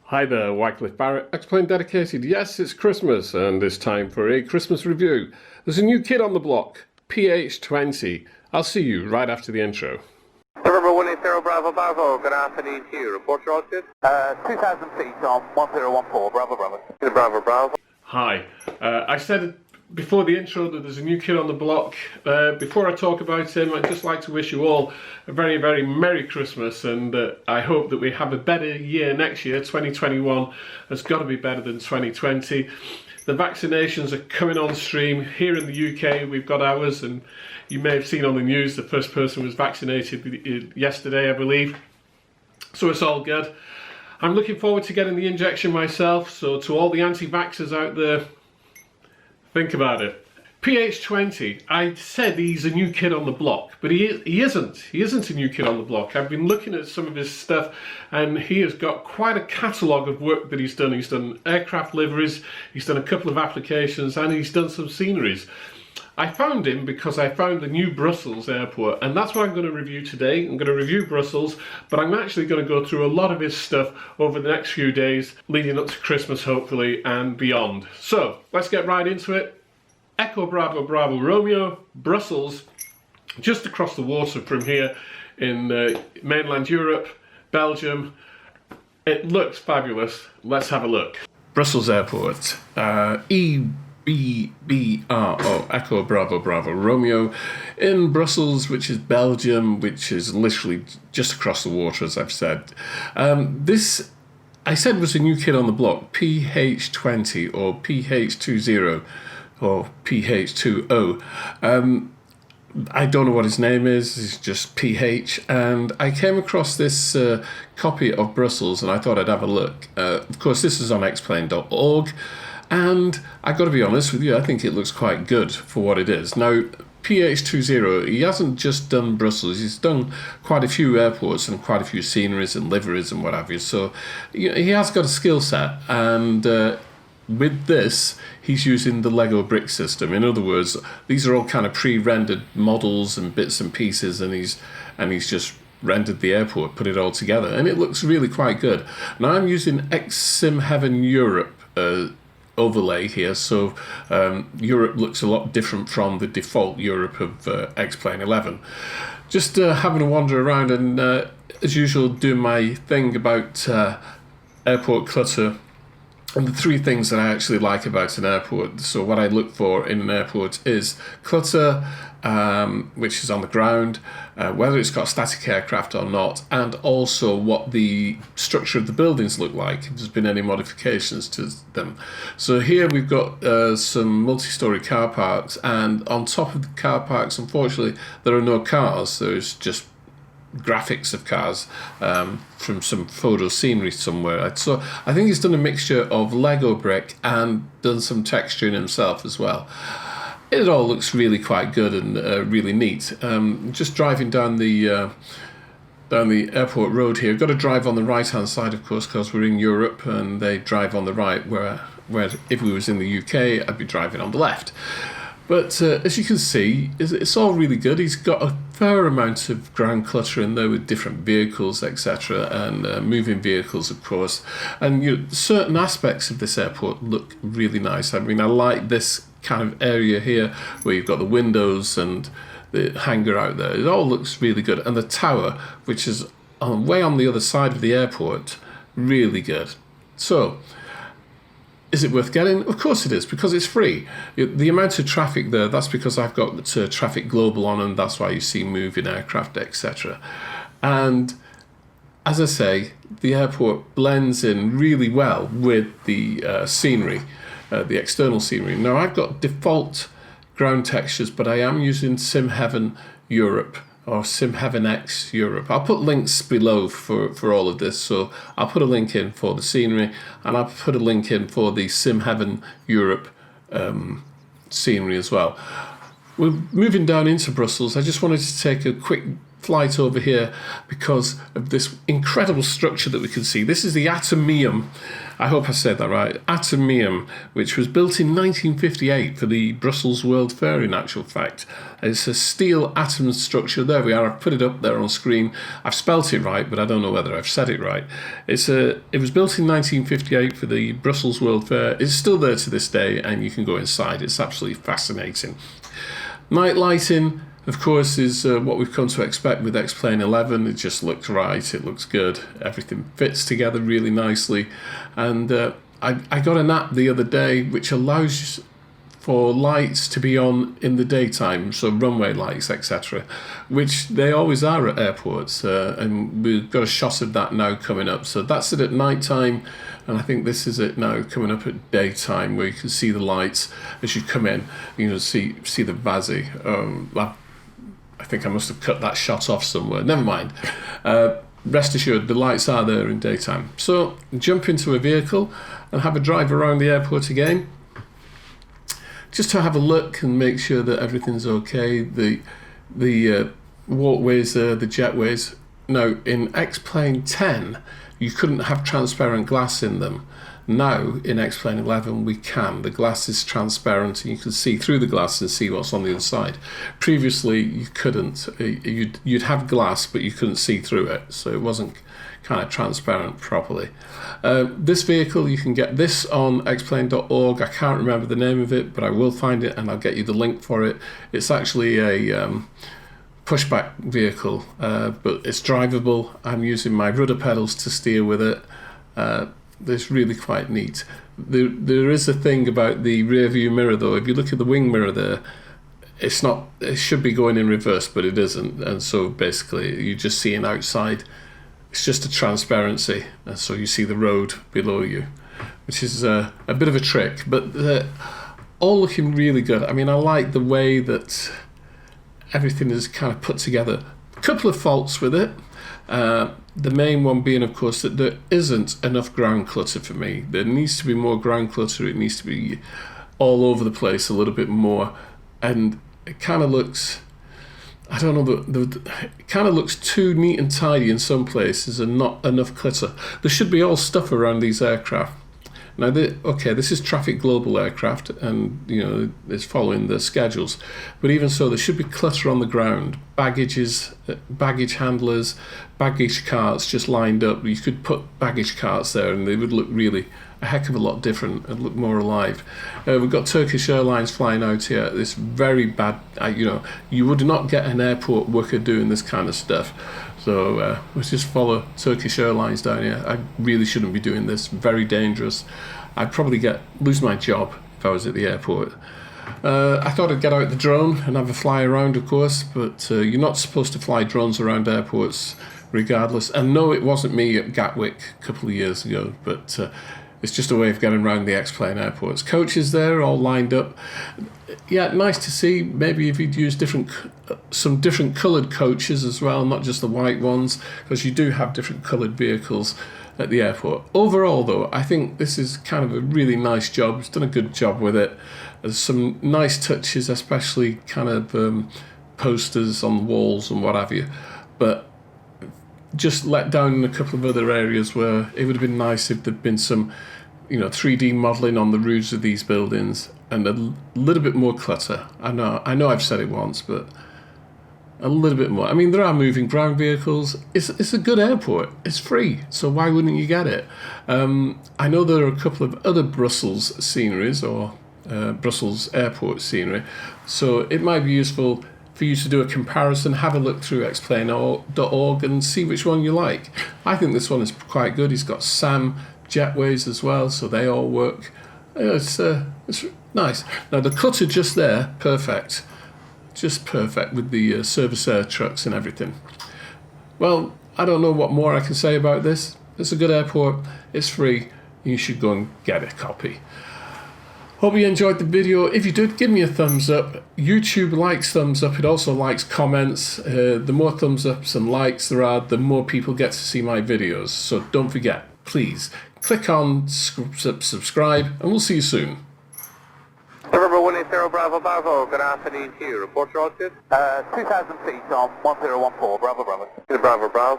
Hi there, Wycliffe Barrett, Xplane dedicated. Yes, it's Christmas and it's time for a Christmas review. There's a new kid on the block, PH20. I'll see you right after the intro. November 180 Bravo Bravo, good afternoon to you. Report your altitude? 2,000 feet on 1014 Bravo Bravo. Bravo Bravo. Hi, I said before the intro that there's a new kid on the block. Before I talk about him, I'd just like to wish you all a very, very Merry Christmas, and I hope that we have a better year next year. 2021 has got to be better than 2020. The vaccinations are coming on stream. Here in the UK, we've got ours, and you may have seen on the news the first person was vaccinated yesterday, I believe. So it's all good. I'm looking forward to getting the injection myself, so to all the anti-vaxxers out there, think about it. PH20, I said he's a new kid on the block, but he isn't. He isn't a new kid on the block. I've been looking at some of his stuff and he has got quite a catalogue of work that he's done. He's done aircraft liveries, he's done a couple of applications, and he's done some sceneries. I found him because I found the new Brussels airport, and that's what I'm going to review today. I'm going to review Brussels, but I'm actually going to go through a lot of his stuff over the next few days, leading up to Christmas hopefully, and beyond. So, let's get right into it. Echo Bravo Bravo Romeo, Brussels, just across the water from here in mainland Europe, Belgium. It looks fabulous. Let's have a look. Brussels Airport, EBBR, Echo Bravo Bravo Romeo, in Brussels, which is Belgium, which is literally just across the water, as I've said. This, I said, was a new kid on the block, PH20 or PH20 or PH20. I don't know what his name is, it's just PH, and I came across this copy of Brussels and I thought I'd have a look. Of course, this is on xplane.org, and I got to be honest with you, I think it looks quite good for what it is. Now, PH20, he hasn't just done Brussels, he's done quite a few airports and quite a few sceneries and liveries and what have you, so he has got a skill set, and with this, he's using the Lego brick system. In other words, these are all kind of pre-rendered models and bits and pieces, and he's just rendered the airport, put it all together, and it looks really quite good. Now I'm using XSimHeaven Europe overlay here, so Europe looks a lot different from the default Europe of Xplane 11. Just having a wander around and, as usual, doing my thing about airport clutter. And the three things that I actually like about an airport, so what I look for in an airport is clutter, which is on the ground, whether it's got static aircraft or not, and also what the structure of the buildings look like, if there's been any modifications to them. So here we've got some multi-storey car parks, and on top of the car parks, unfortunately, there are no cars. There's just graphics of cars from some photo scenery somewhere. So I think he's done a mixture of Lego brick and done some texturing himself as well. It all looks really quite good and really neat. Just driving down the airport road here. Got to drive on the right hand side, of course, because we're in Europe and they drive on the right, where if we was in the UK I'd be driving on the left. But as you can see, it's all really good. He's got a fair amount of ground clutter in there with different vehicles, etc., and moving vehicles, of course. And certain aspects of this airport look really nice. I mean, I like this kind of area here where you've got the windows and the hangar out there. It all looks really good. And the tower, which is way on the other side of the airport, really good. So, is it worth getting? Of course it is, because it's free. The amount of traffic there, that's because I've got Traffic Global on, and that's why you see moving aircraft, etc. And as I say, the airport blends in really well with the scenery, the external scenery. Now I've got default ground textures, but I am using SimHeaven Europe, or SimHeaven X Europe. I'll put links below for all of this, so I'll put a link in for the scenery, and I'll put a link in for the SimHeaven Europe scenery as well. We're moving down into Brussels. I just wanted to take a quick flight over here because of this incredible structure that we can see. This is the Atomium. I hope I said that right. Atomium, which was built in 1958 for the Brussels World Fair, in actual fact. It's a steel atom structure. There we are. I've put it up there on screen. I've spelt it right, but I don't know whether I've said it right. It was built in 1958 for the Brussels World Fair. It's still there to this day, and you can go inside. It's absolutely fascinating. Night lighting, of course, is what we've come to expect with Xplane 11. It just looks right, it looks good, everything fits together really nicely. And I got an app the other day which allows for lights to be on in the daytime, so runway lights, etc., which they always are at airports, and we've got a shot of that now coming up. So that's it at night time, and I think this is it now coming up at daytime, where you can see the lights as you come in. You know, see the VASI. I think I must have cut that shot off somewhere. Never mind. Rest assured, the lights are there in daytime. So jump into a vehicle and have a drive around the airport again, just to have a look and make sure that everything's okay. The walkways there, the jetways. Now, in Xplane 10, you couldn't have transparent glass in them. Now, in Xplane 11, we can. The glass is transparent and you can see through the glass and see what's on the inside. Previously, you couldn't. You'd have glass, but you couldn't see through it, so it wasn't kind of transparent properly. This vehicle, you can get this on xplane.org. I can't remember the name of it, but I will find it and I'll get you the link for it. It's actually a pushback vehicle, but it's drivable. I'm using my rudder pedals to steer with it. It's really quite neat. There is a thing about the rear view mirror though. If you look at the wing mirror there, it should be going in reverse, but it isn't. And so basically you're just seeing outside. It's just a transparency, and so you see the road below you, which is a bit of a trick, but all looking really good. I mean, I like the way that everything is kind of put together. A couple of faults with it. The main one being, of course, that there isn't enough ground clutter for me. There needs to be more ground clutter. It needs to be all over the place a little bit more, and it kind of looks, I don't know, it kind of looks too neat and tidy in some places and not enough clutter. There should be all stuff around these aircraft. Now, this is Traffic Global aircraft, and you know it's following the schedules. But even so, there should be clutter on the ground, baggage handlers, baggage carts just lined up. You could put baggage carts there, and they would look really a heck of a lot different and look more alive. We've got Turkish Airlines flying out here. It's very bad. You would not get an airport worker doing this kind of stuff. So let's just follow Turkish Airlines down here. I really shouldn't be doing this. Very dangerous. I'd probably lose my job if I was at the airport. I thought I'd get out the drone and have a fly around, of course, but you're not supposed to fly drones around airports regardless. And no, it wasn't me at Gatwick a couple of years ago, but it's just a way of getting around the Xplane airports. Coaches there, all lined up. Yeah, nice to see. Maybe if you'd use some different coloured coaches as well, not just the white ones, because you do have different coloured vehicles at the airport. Overall, though, I think this is kind of a really nice job. It's done a good job with it. There's some nice touches, especially kind of posters on the walls and what have you. But just let down in a couple of other areas where it would have been nice if there'd been some, 3D modelling on the roofs of these buildings and a little bit more clutter. I know I've said it once, but a little bit more. I mean, there are moving ground vehicles. It's a good airport. It's free, so why wouldn't you get it? I know there are a couple of other Brussels sceneries or Brussels airport scenery, so it might be useful for you to do a comparison, have a look through xplane.org and see which one you like. I think this one is quite good. It's got SAM jetways as well, so they all work. It's nice. Now the clutter just there, perfect. Just perfect with the service air trucks and everything. Well, I don't know what more I can say about this. It's a good airport. It's free. You should go and get a copy. Hope you enjoyed the video. If you did, give me a thumbs up. YouTube likes thumbs up. It also likes comments. The more thumbs ups and likes there are, the more people get to see my videos. So don't forget, please, click on subscribe and we'll see you soon. November 180 280 Bravo Bravo, good afternoon to you. Report your altitude. 2,000 feet on 1014, Bravo Bravo. Bravo Bravo.